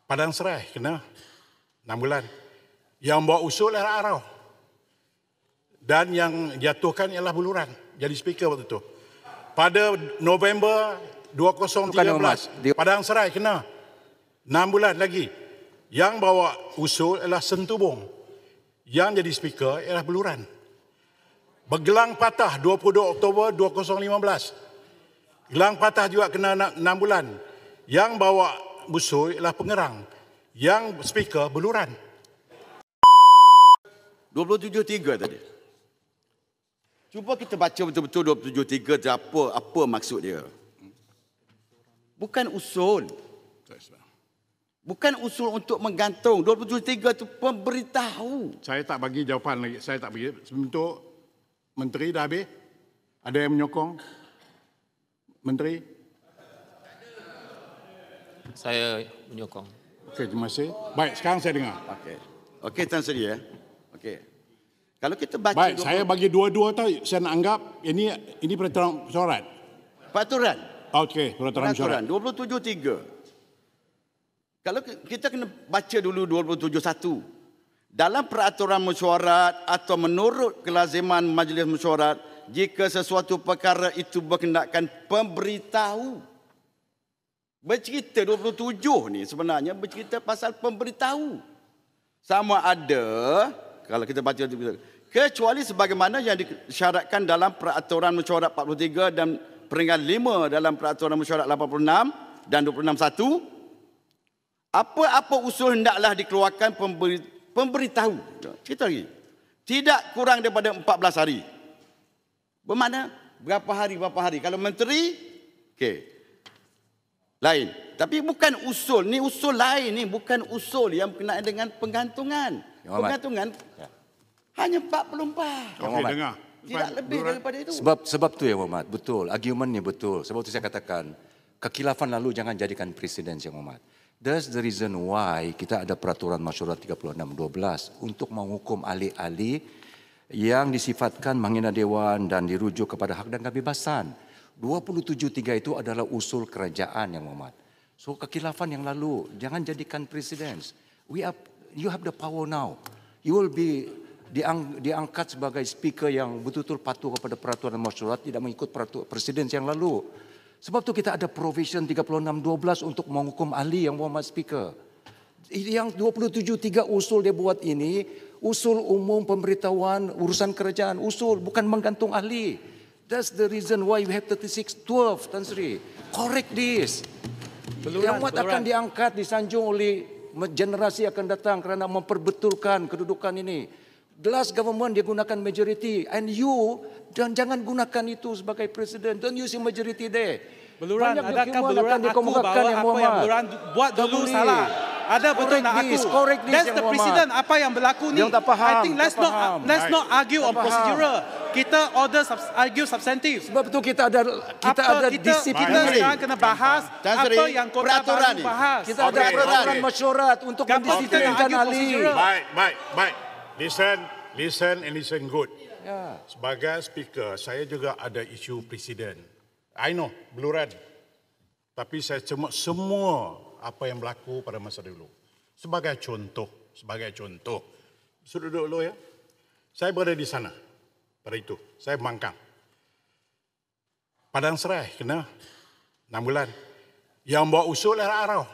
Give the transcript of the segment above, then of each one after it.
Padang Serai kena 6 bulan. Yang bawa usul ialah Arau. Dan yang jatuhkan ialah Buluran. Jadi speaker waktu itu. Pada November 2013, Padang Serai kena 6 bulan lagi. Yang bawa usul ialah Sentubong. Yang jadi speaker ialah Buluran. Bergelang patah 22 Oktober 2015. Gelang patah juga kena 6 bulan. Yang bawa usul ialah Pengerang. Yang speaker Buluran. 27.3 tadi. Cuba kita baca betul-betul 27.3 tu apa maksud dia. Bukan usul. Bukan usul untuk menggantung. 27.3 tu pemberitahu. Saya tak bagi jawapan lagi. Saya tak bagi. Untuk Menteri dah habis? Ada yang menyokong? Menteri? Saya menyokong. Okey, terima kasih. Baik, sekarang saya dengar. Okey, Tan Sri ya. Okey. Kalau kita baca baik, saya bagi dua-dua tu saya nak anggap ini peraturan mesyuarat. Peraturan. Okey, peraturan mesyuarat. 27.3. Kalau kita kena baca dulu 27.1. Dalam peraturan mesyuarat atau menurut kelaziman majlis mesyuarat, jika sesuatu perkara itu berkenaan pemberitahu. Bercerita 27 ni sebenarnya bercerita pasal pemberitahu. Sama ada, kalau kita baca kecuali sebagaimana yang disyaratkan dalam peraturan mesyuarat 43 dan peringkat 5 dalam peraturan mesyuarat 86 dan 26.1, apa-apa usul hendaklah dikeluarkan pemberitahu. Cerita lagi. Tidak kurang daripada 14 hari. Bermakna berapa hari. Kalau menteri, okey. Lain. Tapi bukan usul. Ni usul lain ni. Bukan usul yang berkenaan dengan penggantungan. Penggantungan hanya 44. Okey, dengar. Tidak lebih daripada itu. Sebab tu ya Muhammad. Betul. Argumen ni betul. Sebab tu saya katakan, kekilafan lalu jangan jadikan presiden ya Muhammad. That's the reason why kita ada peraturan mesyuarat 36/12 untuk menghukum ahli-ahli yang disifatkan menghina dewan dan dirujuk kepada hak dan kebebasan. 27.3 itu adalah usul kerajaan yang Muhammad. So kekilafan yang lalu jangan jadikan presiden. You have the power now. You will be diangkat sebagai speaker yang betul-betul patuh kepada peraturan mesyuarat, tidak mengikut peraturan presiden yang lalu. Sebab tu kita ada provision 36/12 untuk menghukum ahli yang Muhammad speaker. Yang 27.3 usul dia buat ini, usul umum pemberitahuan urusan kerajaan, usul bukan menggantung ahli. That's the reason why we have 36/12, Tan Sri. Correct this. Yang Muhammad akan diangkat, disanjung oleh generasi akan datang kerana memperbetulkan kedudukan ini. Last government dia gunakan majority and you dan jangan gunakan itu sebagai presiden. Don't use your majority there. Beluran, adakah Beluran aku bahawa yang apa yang Beluran buat dulu salah? Ada betul nak aku? That's the precedent apa yang berlaku ni. I think let's not argue on procedural. Kita argue substantive. Sebab itu kita ada disiplin. Kita sekarang kena bahas apa yang kota baru bahas. Kita ada peraturan mesyuarat untuk mendisiplinkan ahli. Baik. Listen and listen good. Sebagai speaker, saya juga ada isu presiden. I know, Beluran. Tapi saya cermat semua apa yang berlaku pada masa dulu. Sebagai contoh. Sudah duduk dulu ya. Saya berada di sana. Pada itu, saya Bangkang. Padang Serai kena 6 bulan. Yang bawa usul ialah Arau.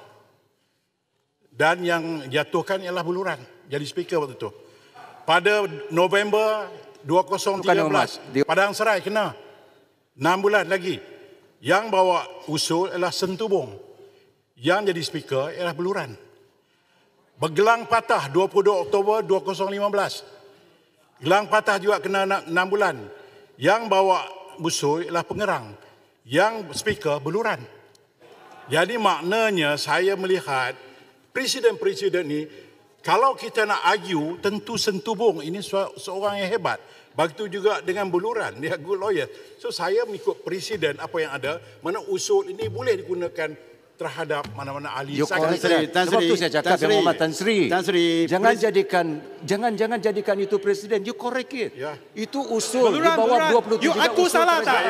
Dan yang jatuhkan ialah Buluran. Jadi speaker waktu itu. Pada November 2013, Padang Serai kena 6 bulan lagi. Yang bawa usul ialah Sentubong. Yang jadi speaker ialah Buluran. Bergelang patah 22 Oktober 2015. Gelang patah juga kena 6 bulan. Yang bawa usul ialah Pengerang. Yang speaker Buluran. Jadi maknanya saya melihat presiden-presiden ni, kalau kita nak argue, tentu Sentubong ini seorang yang hebat. Begitu juga dengan Buluran, dia good lawyer. So saya mengikut presiden apa yang ada, mana usul ini boleh digunakan terhadap mana-mana ahli. You correct that. Sebab tu saya cakap yang Muhammad Tan Sri. Jangan jadikan itu presiden. You correct it. Ya. Itu usul di bawah 27 you aku salah tak?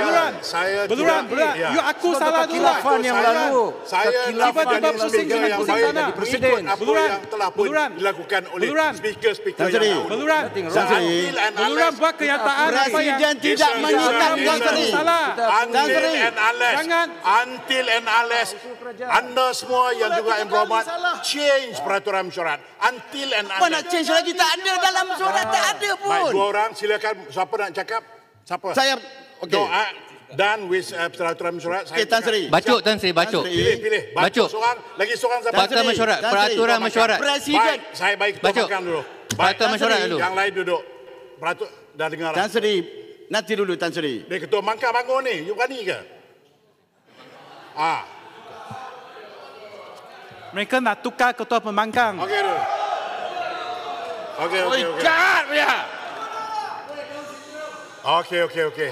Beluran. You aku salah dulu. Kekhilafan yang lalu. Saya tiba-tiba pusing yang pusing sana. presiden. Apa yang telah pun dilakukan oleh speaker-speaker yang dahulu. Beluran buat kenyataan apa yang Presiden tidak mengikat salah. Until and unless anda semua yang juga yang berhormat change peraturan mesyuarat. Until and unless. Apa nak change lagi? Tak ada dalam mesyuarat, tak ada pun. Baik, dua orang silakan. Siapa nak cakap? Siapa? Saya, okey. Dan with peraturan mesyuarat. Okey, Tan Sri. Bacuk Tan Sri, bacuk. Pilih. Bacuk. Lagi seorang siapa? Peraturan mesyuarat. Peraturan mesyuarat. Presiden. Baik, saya bagi ketua makan dulu. Peraturan mesyuarat dulu. Yang lain duduk. Dah dengar. Tan Sri, nanti dulu Tan Sri. Dia ketua mangkang bangun ni. You berani ke? Mereka nak tukar ketua pembangkang. Okey dulu. Okey. Jahat dia. Okey.